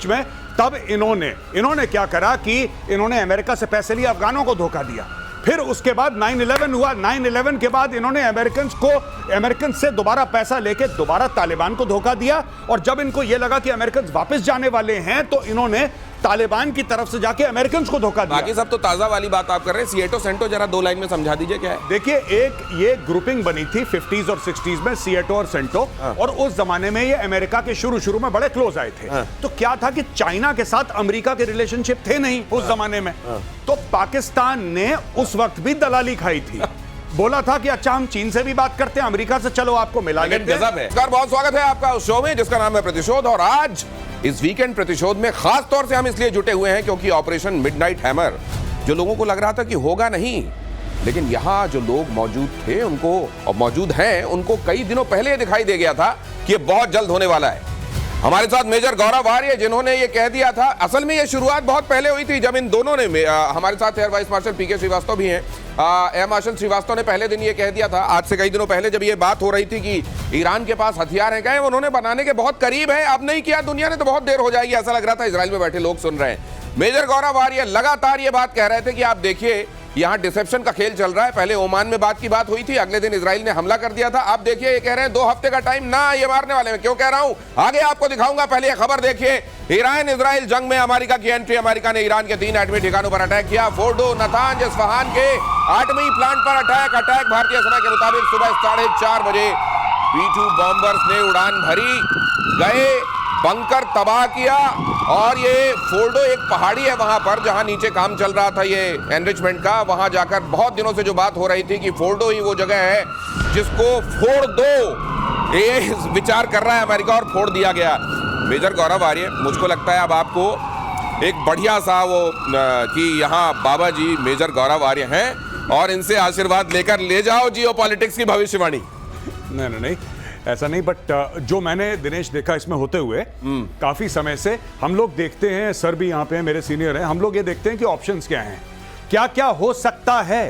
बीच में, तब इन्होंने क्या करा कि इन्होंने अमेरिका से पैसे लिए, अफगानों को धोखा दिया। फिर उसके बाद 9/11 हुआ। 9/11 के बाद इन्होंने अमेरिकन से दोबारा पैसा लेके दोबारा तालिबान को धोखा दिया, और जब इनको यह लगा कि अमेरिकन वापस जाने वाले हैं तो इन्होंने तालिबान की तरफ से जाके अमेरिकन को धोखा दिया। बाकी सब तो ताजा वाली बात आप कर रहे हैं। सिएटो सेंटो जरा 2 लाइन में समझा दीजिए क्या है। देखिए, एक ये ग्रुपिंग बनी थी 50s और 60s में, सिएटो और सेंटो, और उस जमाने में ये अमेरिका के शुरू में बड़े क्लोज आए थे। तो क्या था कि चाइना के साथ अमेरिका के रिलेशनशिप थे नहीं उस जमाने में, तो पाकिस्तान ने उस वक्त भी दलाली खाई थी। बोला था कि अच्छा हम चीन से भी बात करते हैं, अमेरिका से चलो आपको मिला लेते हैं। गजब है। बहुत स्वागत है आपका उस शो में जिसका नाम है प्रतिशोध, और आज इस वीकेंड प्रतिशोध में खास तौर से हम इसलिए जुटे हुए हैं क्योंकि ऑपरेशन मिडनाइट हैमर, जो लोगों को लग रहा था कि होगा नहीं, लेकिन यहां जो लोग मौजूद थे उनको, और मौजूद हैं उनको, कई दिनों पहले दिखाई दे गया था कि ये बहुत जल्द होने वाला है। हमारे साथ मेजर गौरव आर्य, जिन्होंने ये कह दिया था। असल में ये शुरुआत बहुत पहले हुई थी जब इन दोनों ने, हमारे साथ एयर वाइस मार्शल पीके श्रीवास्तव भी हैं, एयर मार्शल श्रीवास्तव ने पहले दिन ये कह दिया था, आज से कई दिनों पहले जब ये बात हो रही थी कि ईरान के पास हथियार हैं, गए उन्होंने बनाने के बहुत करीब है, अब नहीं किया दुनिया ने तो बहुत देर हो जाएगी, ऐसा लग रहा था। इजराइल में बैठे लोग सुन रहे हैं। मेजर गौरव आर्य लगातार ये बात कह रहे थे कि आप देखिए यहां डिसेप्शन का खेल चल रहा है। पहले ओमान में बात की बात हुई थी, अगले दिन इजराइल ने हमला कर दिया था। अब देखिए ये कह रहे हैं 2 हफ्ते का टाइम ना, ये मारने वाले हैं। क्यों कह रहा हूं आगे आपको दिखाऊंगा, पहले ये खबर देखिए। ईरान इजराइल जंग में अमेरिका की एंट्री। अमेरिका ने ईरान के 3 एटमी ठिकानों पर अटैक किया। फोर्डो, नातांज, इस्फहान के एटमी प्लांट पर अटैक भारतीय समय के मुताबिक सुबह 4:30 बजे B-2 बॉम्बर्स ने उड़ान भरी, गए, बंकर तबाह किया, और ये फोर्डो एक पहाड़ी है वहां पर जहां नीचे काम चल रहा था ये एनरिचमेंट का। वहां जाकर बहुत दिनों से जो बात हो रही थी कि फोर्डो ही वो जगह है जिसको फोड़ दो, ये विचार कर रहा है अमेरिका, और फोड़ दिया गया। मेजर गौरव आर्य, मुझको लगता है अब आपको एक बढ़िया सा वो कि यहाँ बाबा जी मेजर गौरव आर्य हैं और इनसे आशीर्वाद लेकर ले जाओ जियोपॉलिटिक्स की भविष्यवाणी। नहीं, ऐसा नहीं, बट जो मैंने दिनेश देखा इसमें होते हुए काफी समय से, हम लोग देखते हैं, सर भी यहाँ पे हैं, मेरे सीनियर हैं, हम लोग ये देखते हैं कि ऑप्शंस क्या हैं, क्या क्या हो सकता है।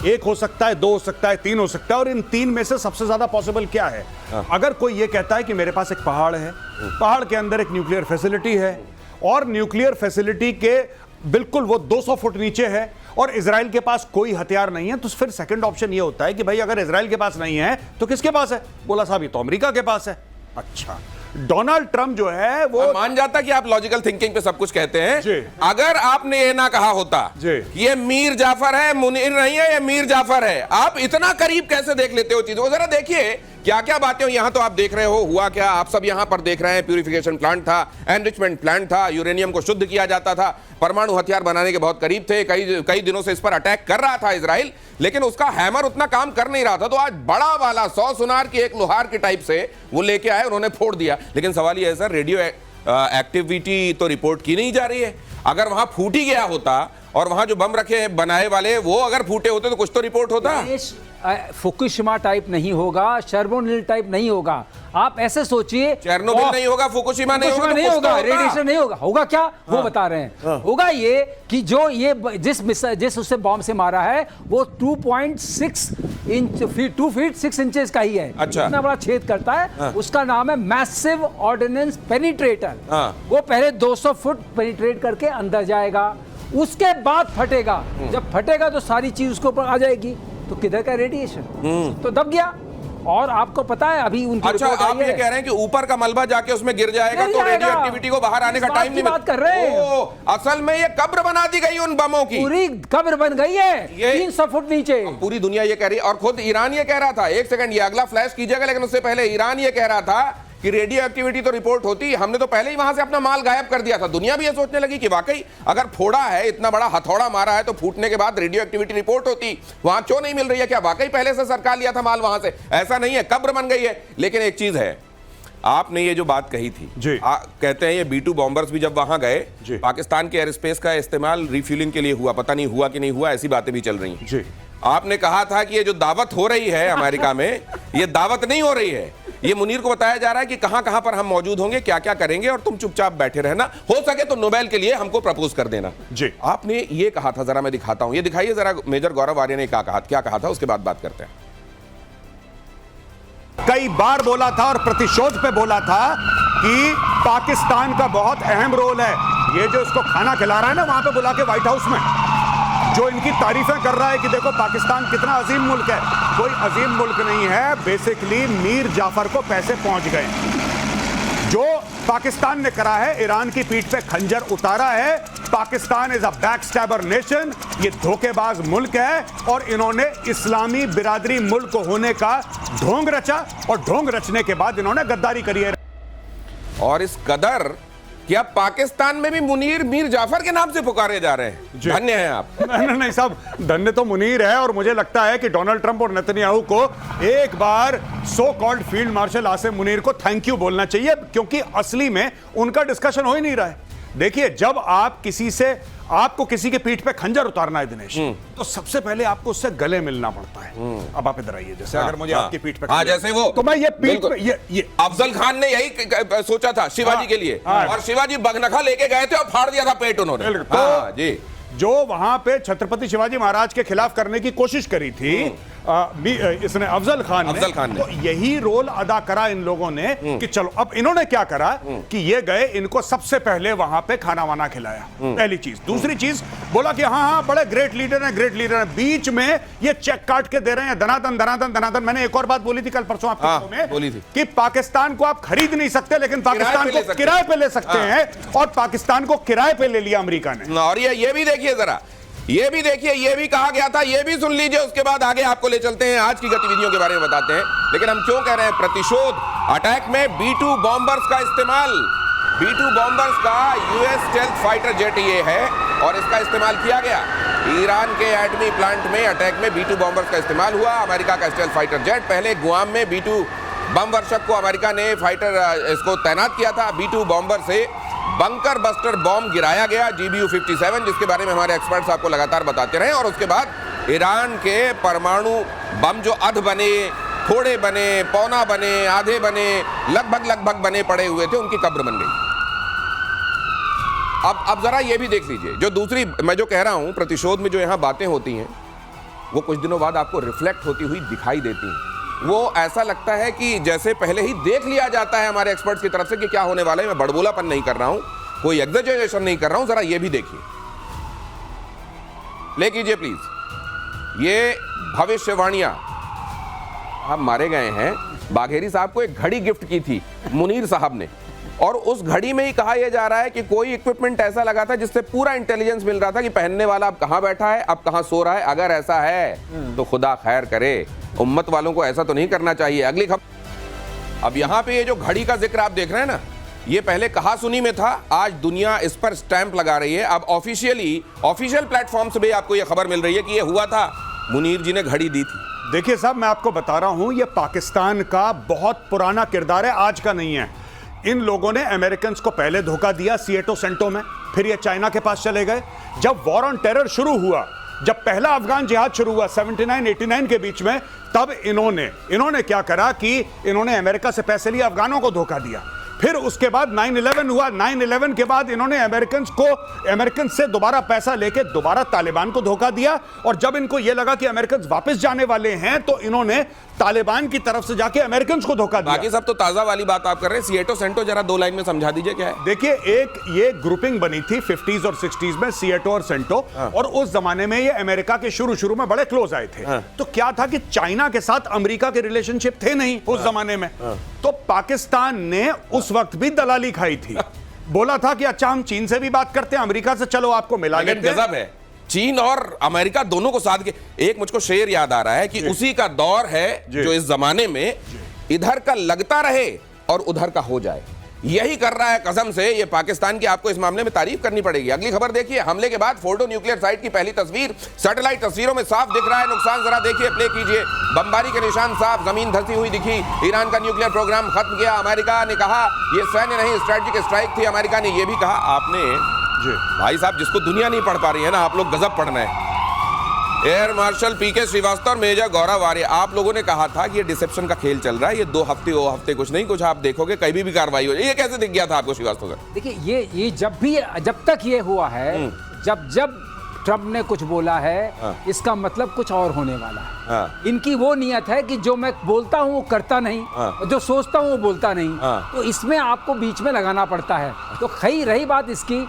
1 हो सकता है, 2 हो सकता है, 3 हो सकता है, और इन 3 में से सबसे ज्यादा पॉसिबल क्या है। अगर कोई ये कहता है कि मेरे पास एक पहाड़ है, पहाड़ के अंदर एक न्यूक्लियर फैसिलिटी है, और न्यूक्लियर फैसिलिटी के बिल्कुल वो 200 फुट नीचे है, और इजराइल के पास कोई हथियार नहीं है, तो फिर सेकंड ऑप्शन ये होता है कि भाई अगर इजराइल के पास नहीं है तो किसके पास है। बोला साहब ये तो अमेरिका के पास है। अच्छा, डोनाल्ड ट्रंप जो है वो मान जाता कि आप लॉजिकल थिंकिंग पे सब कुछ कहते हैं। जी। अगर आपने ये ना कहा होता ये मीर जाफर है, मुनीर नहीं है, ये मीर जाफर है, आप इतना करीब कैसे देख लेते हो चीजों को। जरा देखिए क्या क्या बातें हो। यहां तो आप देख रहे हो हुआ क्या, आप सब यहां पर देख रहे हैं। प्यूरिफिकेशन प्लांट था, एनरिचमेंट प्लांट था, यूरेनियम को शुद्ध किया जाता था, परमाणु हथियार बनाने के बहुत करीब थे। कई दिनों से इस पर अटैक कर रहा था इजराइल, लेकिन उसका हैमर उतना काम कर नहीं रहा था। तो आज बड़ा वाला 100 सुनार की एक लोहार की टाइप से वो लेके आए, उन्होंने फोड़ दिया। लेकिन सवाल ये है सर, रेडियो एक्टिविटी तो रिपोर्ट की नहीं जा रही है। अगर वहां फूट ही गया होता और वहां जो बम रखे हैं बनाए वाले वो अगर फूटे होते तो कुछ तो रिपोर्ट होता। फुकुशिमा टाइप नहीं होगा, चेर्नोबिल टाइप नहीं होगा। आप ऐसे सोचिए, चेर्नोबिल नहीं होगा, फुकुशिमा नहीं होगा, नहीं होगा, रेडिएशन नहीं होगा। होगा क्या? वो बता रहे हैं। होगा ये कि जो ये जिस उससे बॉम्ब से मारा है वो 2.6 इंच 2 फीट 6 इंचेस का ही है। अच्छा। इतना बड़ा छेद करता है। उसका नाम है मैसिव ऑर्डिनेंस पेनिट्रेटर। वो पहले 200 फुट पेनिट्रेट करके अंदर जाएगा, उसके बाद फटेगा। जब फटेगा तो सारी चीज उसके ऊपर आ जाएगी। तो किधर का रेडिएशन, तो दब गया। और आपको पता है अभी उनकी अच्छा, आप ये कह रहे हैं कि ऊपर का मलबा जाके उसमें गिर जाएगा तो रेडियो एक्टिविटी को बाहर आने का टाइम नहीं बात कर रहे हैं। असल में ये कब्र बना दी गई उन बमों की, पूरी कब्र बन गई है 300 फुट नीचे। पूरी दुनिया ये कह रही है, और खुद ईरान ये कह रहा था। एक सेकंड, ये अगला फ्लैश कीजिएगा, लेकिन उससे पहले ईरान ये कह रहा था कि रेडियो एक्टिविटी तो रिपोर्ट होती, हमने तो पहले ही वहां से अपना माल गायब कर दिया था। दुनिया भी ये सोचने लगी कि वाकई अगर फोड़ा है, इतना बड़ा हथौड़ा मारा है, तो फूटने के बाद रेडियो एक्टिविटी रिपोर्ट होती, वहां क्यों नहीं मिल रही है? क्या वाकई पहले से सरकार लिया था माल वहां से? ऐसा नहीं है, कब्र बन गई है। लेकिन एक चीज है, आपने ये जो बात कही थी, कहते हैं ये B-2 बॉम्बर्स भी जब वहां गए, पाकिस्तान के एयर स्पेस का इस्तेमाल रिफ्यूलिंग के लिए हुआ, पता नहीं हुआ कि नहीं हुआ, ऐसी बातें भी चल रही हैं। आपने कहा था कि ये जो दावत हो रही है अमेरिका में, ये दावत नहीं हो रही है, ये मुनीर को बताया जा रहा है कि कहां कहां पर हम मौजूद होंगे, क्या क्या करेंगे, और तुम चुपचाप बैठे रहना, हो सके तो नोबेल के लिए हमको प्रपोज कर देना। जी, आपने ये कहा था, जरा मैं दिखाता हूं, ये दिखाइए जरा मेजर गौरव आर्य ने क्या कहा था, उसके बाद बात करते हैं। कई बार बोला था और प्रतिशोध पे बोला था कि पाकिस्तान का बहुत अहम रोल है। ये जो इसको खाना खिला रहा है ना वहां पे बुला के व्हाइट हाउस में, जो इनकी तारीफें कर रहा है कि देखो पाकिस्तान कितना अजीम मुल्क है, कोई अजीम मुल्क नहीं है। बेसिकली मीर जाफर को पैसे पहुंच गए। जो पाकिस्तान ने करा है, ईरान की पीठ पे खंजर उतारा है। पाकिस्तान इज अ बैकस्टैबर नेशन, ये धोखेबाज मुल्क है और इन्होंने इस्लामी बिरादरी मुल्क होने का ढोंग रचा और ढोंग रचने के बाद इन्होंने गद्दारी करी है। और इस कदर कि अब पाकिस्तान में भी मुनीर मीर जाफर के नाम से पुकारे जा रहे हैं। धन्य हैं आप। नहीं साहब, धन्य तो मुनीर है और मुझे लगता है कि डोनाल्ड ट्रंप और नेतन्याहू को एक बार so called field marshal Asim Munir को थैंक यू बोलना चाहिए, क्योंकि असली में उनका डिस्कशन हो ही नहीं रहा है। देखिए, जब आप आपको किसी के पीठ पे खंजर उतारना है दिनेश, तो सबसे पहले आपको उससे गले मिलना पड़ता है। अब आप इधर आइए, जैसे अगर मुझे आपकी पीठ पे जैसे वो, तो मैं ये पीठ पे ये अफजल खान ने यही सोचा था शिवाजी के लिए, और शिवाजी बगनखा लेके गए थे और फाड़ दिया था पेट उन्होंने। जी, जो वहां पे छत्रपति शिवाजी महाराज के खिलाफ करने की कोशिश करी थी इसने अफजल खान ने, तो यही रोल अदा करा इन लोगों ने कि चलो। अब इन्होंने क्या करा कि ये गए, इनको सबसे पहले वहां पे खाना वाना खिलाया, पहली चीज। दूसरी चीज बोला कि हाँ बड़े ग्रेट लीडर हैं। बीच में ये चेक काट के दे रहे हैं धनाधन धनाधन धनाधन। मैंने एक और बात बोली थी कल परसों आपको बोली थी कि पाकिस्तान को आप खरीद नहीं सकते, लेकिन पाकिस्तान को किराए पे ले सकते हैं, और पाकिस्तान को किराए पे ले लिया अमेरिका ने। और ये भी देखिए जरा, ये भी देखिए, ये भी कहा गया था, ये भी सुन लीजिए। उसके बाद आगे आपको ले चलते हैं, आज की गतिविधियों के बारे में बताते हैं। लेकिन हम क्यों कह रहे हैं प्रतिशोध अटैक में B-2 बॉम्बर्स का इस्तेमाल। B-2 बॉम्बर्स का यूएस स्टेल्थ फाइटर जेट ये है और इसका इस्तेमाल किया गया। ईरान के एटमी प्लांट में अटैक में B-2 बॉम्बर्स का इस्तेमाल हुआ। अमेरिका का स्टेल्थ फाइटर जेट, पहले गुआम में B-2 बम वर्षक को अमेरिका ने फाइटर इसको तैनात किया था। B-2 बॉम्बर से बंकर बस्टर बॉम्ब गिराया गया GBU-57, जिसके बारे में हमारे एक्सपर्ट्स आपको लगातार बताते रहे। और उसके बाद ईरान के परमाणु बम जो अध बने, थोड़े बने, पौना बने, आधे बने, लगभग बने पड़े हुए थे, उनकी कब्र बन गई। अब जरा ये भी देख लीजिए, जो दूसरी मैं जो कह रहा हूं, प्रतिशोध में जो यहां बातें होती हैं वो कुछ दिनों बाद आपको रिफ्लेक्ट होती हुई दिखाई देती हैं। वो ऐसा लगता है कि जैसे पहले ही देख लिया जाता है हमारे एक्सपर्ट्स की तरफ से कि क्या होने वाला है। मैं बड़बोलापन नहीं कर रहा हूं, कोई एग्जैजरेशन नहीं कर रहा हूं। जरा ये भी देखिए, ले कीजिए प्लीज। ये भविष्यवाणियां हम मारे गए हैं। बाघेरी साहब को एक घड़ी गिफ्ट की थी मुनीर साहब ने, और उस घड़ी में ही कहा यह जा रहा है कि कोई इक्विपमेंट ऐसा लगा था जिससे पूरा इंटेलिजेंस मिल रहा था कि पहनने वाला अब कहां बैठा है, अब कहां सो रहा है। अगर ऐसा है तो खुदा खैर करे, उम्मत वालों को ऐसा तो नहीं करना चाहिए। अगली खबर, अब यहां पे ये जो घड़ी का जिक्र आप देख रहे हैं ना, ये पहले कहा सुनी में था, आज दुनिया इस पर स्टैंप लगा रही है। अब ऑफिशियल प्लेटफॉर्म से भी आपको ये खबर मिल रही है कि ये हुआ था, मुनीर जी ने घड़ी दी थी। देखिए साहब, मैं आपको बता रहा हूं, ये पाकिस्तान का बहुत पुराना किरदार है, आज का नहीं है। इन लोगों ने अमेरिकन को पहले धोखा दिया सिएटो सेंटो में, फिर ये चाइना के पास चले गए। जब वॉर ऑन टेरर शुरू हुआ, जब पहला अफगान जिहाद शुरू हुआ 79-89 के बीच में, तब इन्होंने क्या करा कि इन्होंने अमेरिका से पैसे लिए, अफगानों को धोखा दिया। फिर उसके बाद 9/11 हुआ। 9/11 के बाद इन्होंने अमेरिकन से दोबारा पैसा लेके दोबारा तालिबान को धोखा दिया। और जब इनको यह लगा कि अमेरिकन वापस जाने वाले हैं, तो इन्होंने तालिबान की तरफ से जाके अमेरिकन को धोखा दिया। बाकी सब तो ताजा वाली बात आप कर रहे हैं। सिएटो सेंटो जरा 2 लाइन में समझा दीजिए क्या है। देखिए, एक ये ग्रुपिंग बनी थी 50s और 60s में, सिएटो और सेंटो। और उस जमाने में ये अमेरिका के शुरू में बड़े क्लोज आए थे। तो क्या था कि चाइना के साथ अमेरिका के रिलेशनशिप थे नहीं उस जमाने में। तो पाकिस्तान ने उस वक्त भी दलाली खाई थी। बोला था कि अच्छा हम चीन से भी बात करते हैं, अमेरिका से इधर आपको मिला लेते हैं। गजब है, चीन और अमेरिका दोनों को साथ के। एक मुझको शेर याद आ रहा है कि उसी का दौर है जो इस जमाने में इधर का लगता रहे और उधर का हो जाए। यही कर रहा है कसम से ये पाकिस्तान की। आपको इस मामले में तारीफ करनी पड़ेगी। अगली खबर देखिए, हमले के बाद फोर्डो न्यूक्लियर साइट की पहली तस्वीर सैटेलाइट तस्वीरों में साफ दिख रहा है नुकसान। जरा देखिए, प्ले कीजिए। बमबारी के निशान साफ, जमीन धंसी हुई दिखी। ईरान का न्यूक्लियर प्रोग्राम खत्म किया। अमेरिका ने कहा यह सैन्य नहीं स्ट्रेटेजिक स्ट्राइक थी। अमेरिका ने यह भी कहा। आपने भाई साहब, जिसको दुनिया नहीं पढ़ पा रही है ना, आप लोग गजब पढ़ना है। एयर मार्शल पीके श्रीवास्तव और मेजर गौरव आर्य, आप लोगों ने कहा था कि ये डिसेप्शन का खेल चल रहा है, ये 2 हफ्ते वो हफ्ते कुछ नहीं, कुछ आप देखोगे कहीं भी कार्रवाई हो जाए। ये कैसे दिख गया था आपको श्रीवास्तव सर? देखिए, ये जब तक ये हुआ है, जब ट्रम्प ने कुछ बोला है, इसका मतलब कुछ और होने वाला है। इनकी वो नियत है कि जो मैं बोलता हूँ वो करता नहीं, और जो सोचता हूँ वो बोलता नहीं, तो इसमें आपको बीच में लगाना पड़ता है। तो खई रही बात इसकी,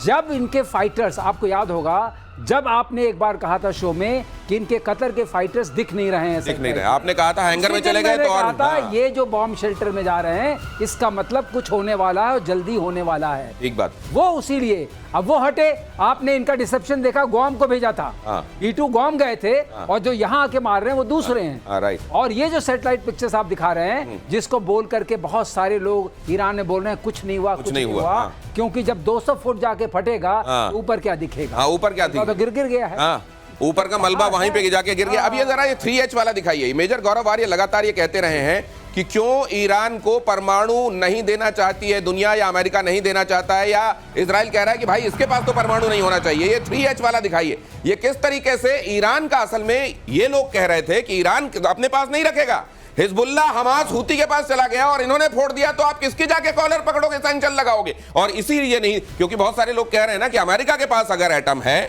जब इनके फाइटर्स, आपको याद होगा जब आपने एक बार कहा था शो में कि इनके कतर के फाइटर्स दिख नहीं रहे हैं, दिख नहीं रहे, आपने कहा था हैंगर में चले गए, तो और कहा था ये जो बॉम्ब शेल्टर में जा रहे हैं इसका मतलब कुछ होने वाला है और जल्दी होने वाला है। एक बात वो उसी लिए अब वो हटे। आपने इनका डिसेप्शन देखा, गुआम को भेजा था, E2 गुआम गए थे, और जो यहाँ आके मार रहे हैं वो दूसरे हैं। राइट। और ये जो सैटेलाइट पिक्चर्स आप दिखा रहे हैं, जिसको बोल करके बहुत सारे लोग ईरान में बोल रहे हैं कुछ नहीं हुआ, कुछ नहीं हुआ, क्योंकि जब 200 फुट जाके फटेगा तो ऊपर क्या दिखेगा? ऊपर क्या दिखेगा? तो गिर गया है, ऊपर का मलबा वहीं पे जाके गिर गया। अब ये जरा ये 3H वाला दिखाइए। मेजर गौरव आर्य लगातार ये कहते रहे हैं कि क्यों ईरान को परमाणु नहीं देना चाहती है दुनिया, या अमेरिका नहीं देना चाहता है, या इजराइल कह रहा है कि भाई इसके पास तो परमाणु नहीं होना चाहिए। ये 3H वाला दिखाइए, ये किस तरीके से ईरान का, असल में ये लोग कह रहे थे कि ईरान अपने पास नहीं रखेगा, हिजबुल्लाह हमास हूती के पास चला गया और इन्होंने फोड़ दिया, तो आप किसकी जाके कॉलर पकड़ोगे, सैंक्शन लगाओगे? और इसीलिए नहीं, क्योंकि बहुत सारे लोग कह रहे हैं ना कि अमेरिका के पास अगर एटम है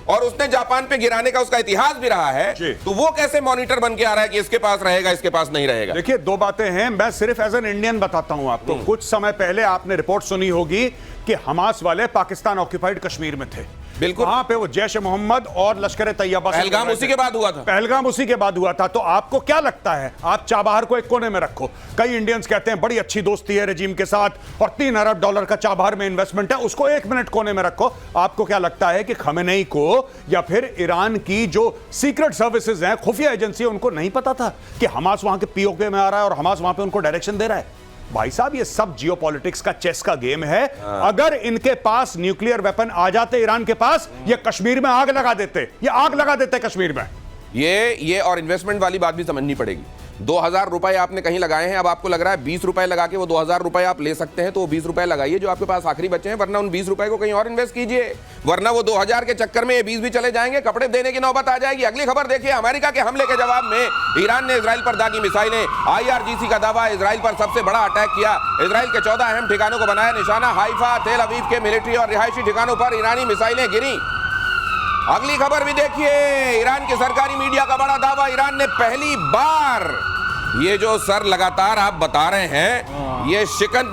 और उसने जापान पे गिराने का उसका इतिहास भी रहा है, तो वो कैसे मॉनिटर बन के आ रहा है कि इसके पास रहेगा, इसके पास नहीं रहेगा? देखिए, दो बातें हैं, मैं सिर्फ एज एन इंडियन बताता हूं आपको। कुछ समय पहले आपने रिपोर्ट सुनी होगी कि हमास वाले पाकिस्तान ऑक्यूपाइड कश्मीर में थे। बिल्कुल, वहां पे वो जैश ए मोहम्मद और लश्कर ए तैयबा, पहलगाम उसी के बाद हुआ था। पहलगाम उसी के बाद हुआ था। तो आपको क्या लगता है, आप चाबहार को एक कोने में रखो, कई इंडियंस कहते हैं बड़ी अच्छी दोस्ती है रेजिम के साथ और $3 अरब का चाबहार में इन्वेस्टमेंट है, उसको 1 मिनट कोने में रखो। आपको क्या लगता है कि खमेनेई को या फिर ईरान की जो सीक्रेट सर्विसेज हैं, खुफिया एजेंसी, उनको नहीं पता था कि हमास वहां के पीओके में आ रहा है और हमास वहां पे उनको डायरेक्शन दे रहा है? भाई साहब, ये सब जियोपॉलिटिक्स का चेस का गेम है। अगर इनके पास न्यूक्लियर वेपन आ जाते ईरान के पास, ये कश्मीर में आग लगा देते, ये आग लगा देते कश्मीर में। ये और इन्वेस्टमेंट वाली बात भी समझनी पड़ेगी। 2000 रुपए आपने कहीं लगाए हैं, अब आपको लग रहा है 20 रुपए लगा के वो 2000 रुपए आप ले सकते हैं, तो वो 20 रुपए लगाइए जो आपके पास आखिरी बचे हैं, वरना उन 20 रुपए को कहीं और इन्वेस्ट कीजिए, वरना वो 2000 के चक्कर में ये 20 भी चले जाएंगे, कपड़े देने की नौबत आ जाएगी। अगली खबर देखिए, अमेरिका के हमले के जवाब में ईरान ने इजराइल पर दागी मिसाइलें। IRGC का दावा, इजराइल पर सबसे बड़ा अटैक किया, इजराइल के 14 अहम ठिकानों को बनाया निशाना। हाइफा, तेल अवीव के मिलिट्री और रिहायशी ठिकानों पर ईरानी मिसाइलें गिरी। अगली खबर भी देखिए, ईरान के सरकारी मीडिया का बड़ा दावा, ईरान ने पहली बार, ये जो सर लगातार आप बता रहे हैं, ये शिकन,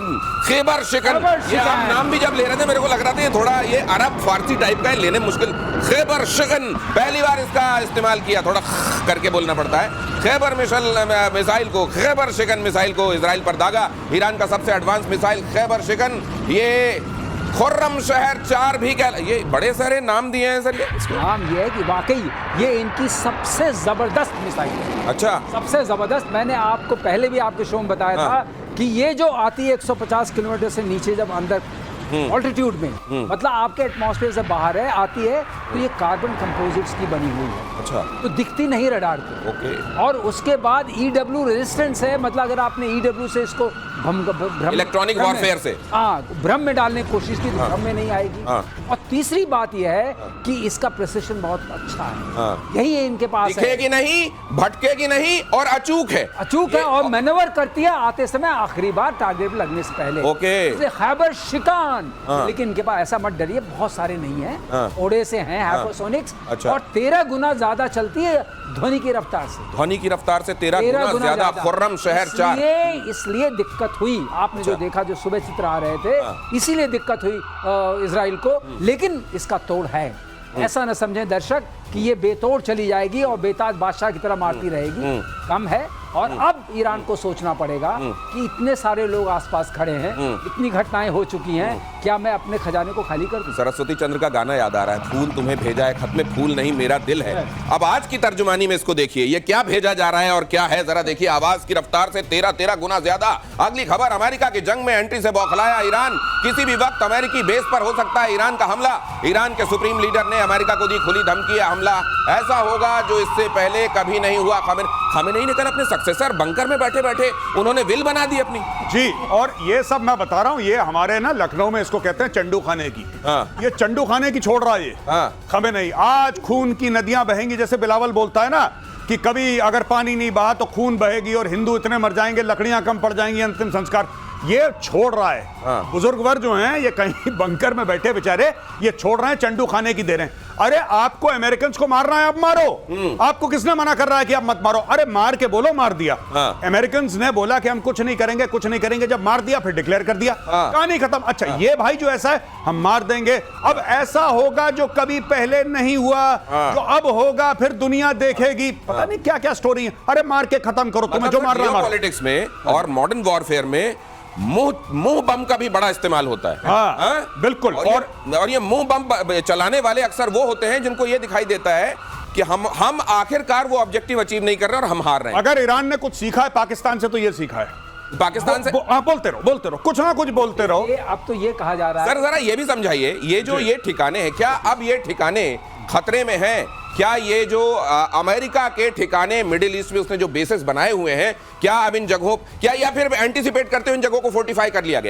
खैबर शिकन, ये आप नाम भी जब ले रहे थे मेरे को लग रहा था ये थोड़ा ये अरब फारसी टाइप का है, लेने मुश्किल। खैबर शिकन, पहली बार इसका इस्तेमाल किया, थोड़ा करके बोलना पड़ता है। खैबर मिसाइल को, खैबर शिकन मिसाइल को इजराइल पर दागा। ईरान का सबसे एडवांस मिसाइल खैबर शिकन, ये खुर्रम शहर 4 भी कह, ये बड़े सारे नाम दिए हैं सर। ये नाम ये है कि वाकई ये इनकी सबसे जबरदस्त मिसाइल है। अच्छा, सबसे जबरदस्त। मैंने आपको पहले भी आपके शो में बताया था कि ये जो आती है 150 किलोमीटर से नीचे, जब अंदर ऑल्टीट्यूड में, मतलब आपके एटमॉस्फेयर से बाहर है, आती है, तो ये कार्बन कंपोजिट्स की बनी हुई है। अच्छा, तो दिखती नहीं रडार पे। ओके। और उसके बाद EW रेजिस्टेंस है, मतलब अगर आपने EW से इसको इलेक्ट्रॉनिक वॉरफेयर से, भ्रम में डालने की कोशिश की तो भ्रम में नहीं आएगी। और तीसरी बात यह है कि इसका प्रिसिशन बहुत अच्छा है। यही है इनके पास, दिखेगी नहीं, भटकेगी नहीं और अचूक है, अचूक है, और मैनेवर करती है आते समय आखिरी बार टारगेट लगने से पहले। ओके। खैबर शिकान, लेकिन इनके पास, ऐसा मत डरिए, बहुत सारे नहीं है, थोड़े से हैं हाइपरसोनिक्स। और 13 गुना ज्यादा चलती है ध्वनि की रफ्तार से। ध्वनि की रफ्तार से 13 गुना ज्यादा। खुर्रम शहर 4। इसलिए दिक्कत हुई, आपने जो देखा, जो सुबह चित्र आ रहे थे, इसीलिए दिक्कत हुई इजराइल को। लेकिन इसका तोड़ है, ऐसा न समझें दर्शक कि ये बेतोड़ चली जाएगी और बेताज बादशाह की तरह मारती रहेगी, कम है। और अब ईरान को सोचना पड़ेगा कि इतने सारे लोग आसपास खड़े हैं, इतनी घटनाएं हो चुकी हैं, क्या मैं अपने खजाने को खाली कर दूं? सरस्वती चंद्र का गाना याद आ रहा है, फूल तुम्हें भेजा है, खत में फूल नहीं मेरा दिल है। अब आज की तर्जुमानी में इसको देखिए, ये क्या भेजा जा रहा है और क्या है, जरा देखिए। आवाज की रफ्तार से 13 गुना ज्यादा। अगली खबर, अमेरिका की जंग में एंट्री से बौखलाया ईरान, किसी भी वक्त अमेरिकी बेस पर हो सकता है ईरान का हमला। ईरान के सुप्रीम लीडर ने अमेरिका को दी खुली धमकी, हमला ऐसा होगा जो इससे पहले कभी नहीं हुआ। खमेनेई ने कल अपने सक्सेसर बंकर में बैठे बैठे उन्होंने विल बना दी अपनी। जी, और ये सब मैं बता रहा हूं, ये हमारे ना लखनऊ में इसको कहते हैं चंडू खाने की। ये चंडू खाने की छोड़ रहा है ये खमेनेई। आज खून की नदियां बहेंगी, जैसे बिलावल बोलता है ना कि कभी अगर पानी नहीं बहा तो खून बहेगी और हिंदू इतने मर जाएंगे, लकड़ियां कम पड़ जाएंगी, अंतिम संस्कार। ये छोड़ रहा है। हाँ। बुजुर्गवर जो हैं ये कहीं बंकर में बैठे बेचारे, ये छोड़ रहे हैं, चंडू खाने की दे रहे हैं। अरे आपको अमेरिकन को मारना है, अब मारो। आपको किसने मना कर रहा है कि आप मत मारो? अरे मार के बोलो मार दिया। हाँ। अमेरिकन ने बोला कि हम कुछ नहीं करेंगे, कुछ नहीं करेंगे, जब मार दिया फिर डिक्लेयर कर दिया। हाँ। कहानी खत्म। अच्छा ये भाई जो ऐसा है हम मार देंगे, अब ऐसा होगा जो कभी पहले नहीं हुआ, हाँ। जो अब होगा, फिर दुनिया देखेगी। पता नहीं क्या क्या स्टोरी है। अरे मार के खत्म करो, तुम्हें जो मारना है मारो। पॉलिटिक्स में और मॉडर्न वॉरफेयर में मुंह बम का भी बड़ा इस्तेमाल होता है। हाँ, बिल्कुल। और ये मुंह बम चलाने वाले अक्सर वो होते हैं जिनको ये दिखाई देता है कि हम आखिरकार वो ऑब्जेक्टिव अचीव नहीं कर रहे और हम हार रहे हैं। अगर ईरान ने कुछ सीखा है पाकिस्तान से तो ये सीखा है। पाकिस्तान से बोलते रहो, कुछ ना कुछ बोलते रहो। अब तो ये कहा जा रहा है। सर जरा ये भी समझाइए, ये जो ये ठिकाने हैं, क्या अब ये ठिकाने खतरे में हैं? क्या ये जो अमेरिका के ठिकाने मिडिल ईस्ट में उसने जो बेसेस बनाए हुए हैं, क्या अब इन जगहों, क्या या फिर एंटीसिपेट करते हुए इन जगहों को फोर्टिफाई कर लिया गया?